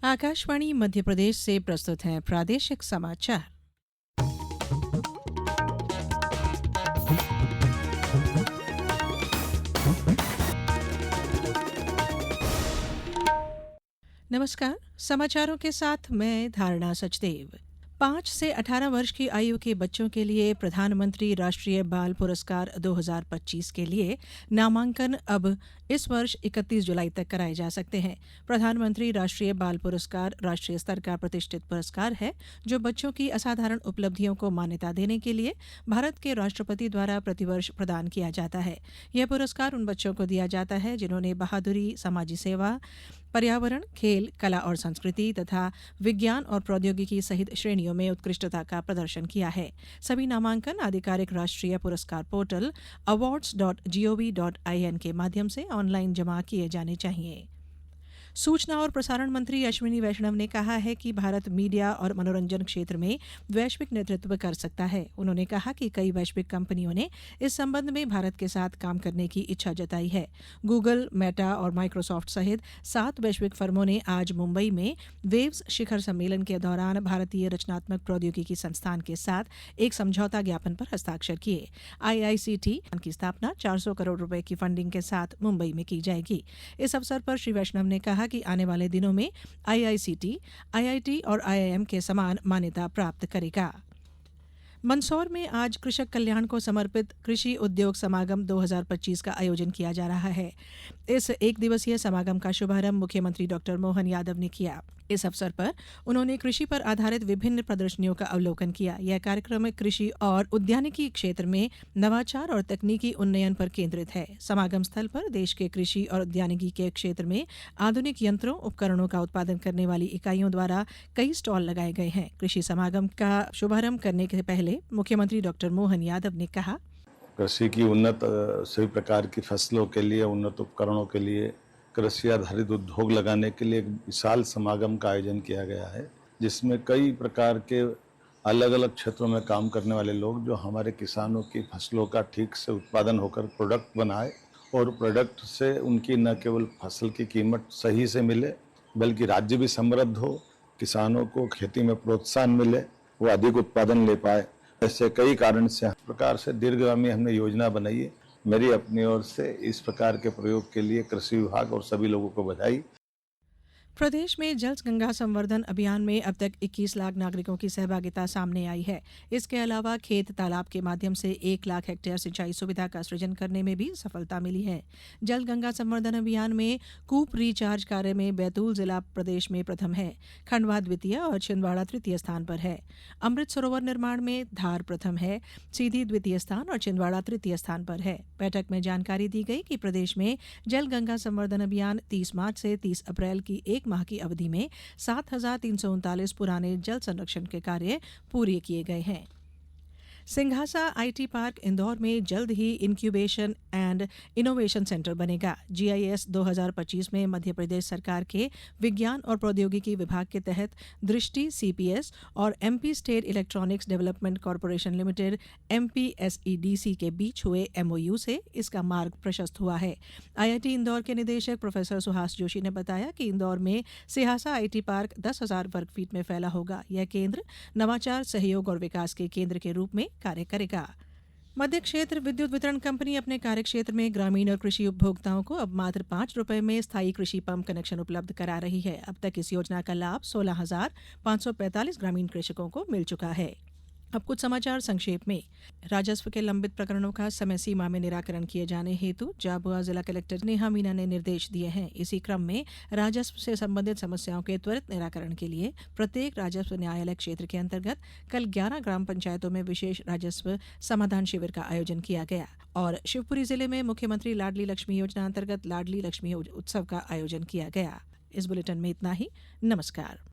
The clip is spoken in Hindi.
आकाशवाणी मध्य प्रदेश से प्रस्तुत हैं प्रादेशिक समाचार। नमस्कार, समाचारों के साथ मैं धारणा सचदेव। 5 से 18 वर्ष की आयु के बच्चों के लिए प्रधानमंत्री राष्ट्रीय बाल पुरस्कार 2025 के लिए नामांकन अब इस वर्ष 31 जुलाई तक कराए जा सकते हैं। प्रधानमंत्री राष्ट्रीय बाल पुरस्कार राष्ट्रीय स्तर का प्रतिष्ठित पुरस्कार है जो बच्चों की असाधारण उपलब्धियों को मान्यता देने के लिए भारत के राष्ट्रपति द्वारा प्रतिवर्ष प्रदान किया जाता है। यह पुरस्कार उन बच्चों को दिया जाता है जिन्होंने बहादुरी, समाजी सेवा, पर्यावरण, खेल, कला और संस्कृति तथा विज्ञान और प्रौद्योगिकी सहित श्रेणियों में उत्कृष्टता का प्रदर्शन किया है। सभी नामांकन आधिकारिक राष्ट्रीय पुरस्कार पोर्टल awards.gov.in के माध्यम से ऑनलाइन जमा किए जाने चाहिए। सूचना और प्रसारण मंत्री अश्विनी वैष्णव ने कहा है कि भारत मीडिया और मनोरंजन क्षेत्र में वैश्विक नेतृत्व कर सकता है। उन्होंने कहा कि कई वैश्विक कंपनियों ने इस संबंध में भारत के साथ काम करने की इच्छा जताई है। गूगल, मेटा और माइक्रोसॉफ्ट सहित 7 वैश्विक फर्मों ने आज मुंबई में वेव्स शिखर सम्मेलन के दौरान भारतीय रचनात्मक प्रौद्योगिकी संस्थान के साथ एक समझौता ज्ञापन पर हस्ताक्षर किए। आईआईसीटी की स्थापना 400 करोड़ रुपए की फंडिंग के साथ मुंबई में की जाएगी। इस अवसर पर श्री वैष्णव ने कहा कि आने वाले दिनों में आईआईसीटी, आईआईटी और आईआईएम के समान मान्यता प्राप्त करेगा। मंदसौर में आज कृषक कल्याण को समर्पित कृषि उद्योग समागम 2025 का आयोजन किया जा रहा है। इस एक दिवसीय समागम का शुभारंभ मुख्यमंत्री डॉक्टर मोहन यादव ने किया। इस अवसर पर उन्होंने कृषि पर आधारित विभिन्न प्रदर्शनियों का अवलोकन किया। यह कार्यक्रम कृषि और उद्यानिकी क्षेत्र में नवाचार और तकनीकी उन्नयन पर केंद्रित है। समागम स्थल पर देश के कृषि और उद्यानिकी के क्षेत्र में आधुनिक यंत्रों, उपकरणों का उत्पादन करने वाली इकाइयों द्वारा कई स्टॉल लगाए गए हैं। कृषि समागम का शुभारंभ करने के पहले मुख्यमंत्री डॉक्टर मोहन यादव ने कहा, कृषि की उन्नत सभी प्रकार की फसलों के लिए, उन्नत उपकरणों के लिए, कृषि आधारित उद्योग लगाने के लिए एक विशाल समागम का आयोजन किया गया है, जिसमें कई प्रकार के अलग अलग क्षेत्रों में काम करने वाले लोग जो हमारे किसानों की फसलों का ठीक से उत्पादन होकर प्रोडक्ट बनाए और प्रोडक्ट से उनकी न केवल फसल की कीमत सही से मिले बल्कि राज्य भी समृद्ध हो, किसानों को खेती में प्रोत्साहन मिले, वो अधिक उत्पादन ले पाए। ऐसे कई कारण से इस प्रकार से दीर्घगामी हमने योजना बनाई है। मेरी अपनी ओर से इस प्रकार के प्रयोग के लिए कृषि विभाग और सभी लोगों को बधाई। प्रदेश में जल गंगा संवर्धन अभियान में अब तक 21 लाख नागरिकों की सहभागिता सामने आई है। इसके अलावा खेत तालाब के माध्यम से 1 लाख हेक्टेयर सिंचाई सुविधा का सृजन करने में भी सफलता मिली है। जल गंगा संवर्धन अभियान में कूप रिचार्ज कार्य में बैतूल जिला प्रदेश में प्रथम है, खंडवा द्वितीय और छिंदवाड़ा तृतीय स्थान पर है। अमृत सरोवर निर्माण में धार प्रथम है, सीधी द्वितीय स्थान और छिंदवाड़ा तृतीय स्थान पर है। बैठक में जानकारी दी गई कि प्रदेश में जल गंगा संवर्धन अभियान 30 मार्च से 30 अप्रैल की एक माह की अवधि में 7,339 पुराने जल संरक्षण के कार्य पूरे किए गए हैं। सिंघासा आईटी पार्क इंदौर में जल्द ही इंक्यूबेशन एंड इनोवेशन सेंटर बनेगा। जीआईएस 2025 में मध्य प्रदेश सरकार के विज्ञान और प्रौद्योगिकी विभाग के तहत दृष्टि सीपीएस और MP state electronics development corporation limited MPSEDC के बीच हुए एमओयू से इसका मार्ग प्रशस्त हुआ है। आईआईटी इंदौर के निदेशक प्रोफेसर सुहास जोशी ने बताया कि इंदौर में सिंघासा आईटी पार्क 10,000 वर्ग फीट में फैला होगा। यह केंद्र नवाचार, सहयोग और विकास के केंद्र के रूप में कार्य करेगा। मध्य क्षेत्र विद्युत वितरण कंपनी अपने कार्य क्षेत्र में ग्रामीण और कृषि उपभोक्ताओं को अब मात्र ₹5 में स्थायी कृषि पंप कनेक्शन उपलब्ध करा रही है। अब तक इस योजना का लाभ 16,545 ग्रामीण कृषकों को मिल चुका है। अब कुछ समाचार संक्षेप में। राजस्व के लंबित प्रकरणों का समय सीमा में निराकरण किए जाने हेतु झाबुआ जिला कलेक्टर नेहा मीना ने निर्देश दिए हैं। इसी क्रम में राजस्व से संबंधित समस्याओं के त्वरित निराकरण के लिए प्रत्येक राजस्व न्यायालय क्षेत्र के अंतर्गत कल 11 ग्राम पंचायतों में विशेष राजस्व समाधान शिविर का आयोजन किया गया और शिवपुरी जिले में मुख्यमंत्री लाडली लक्ष्मी योजना अंतर्गत लाडली लक्ष्मी उत्सव का आयोजन किया गया। इस बुलेटिन में इतना ही। नमस्कार।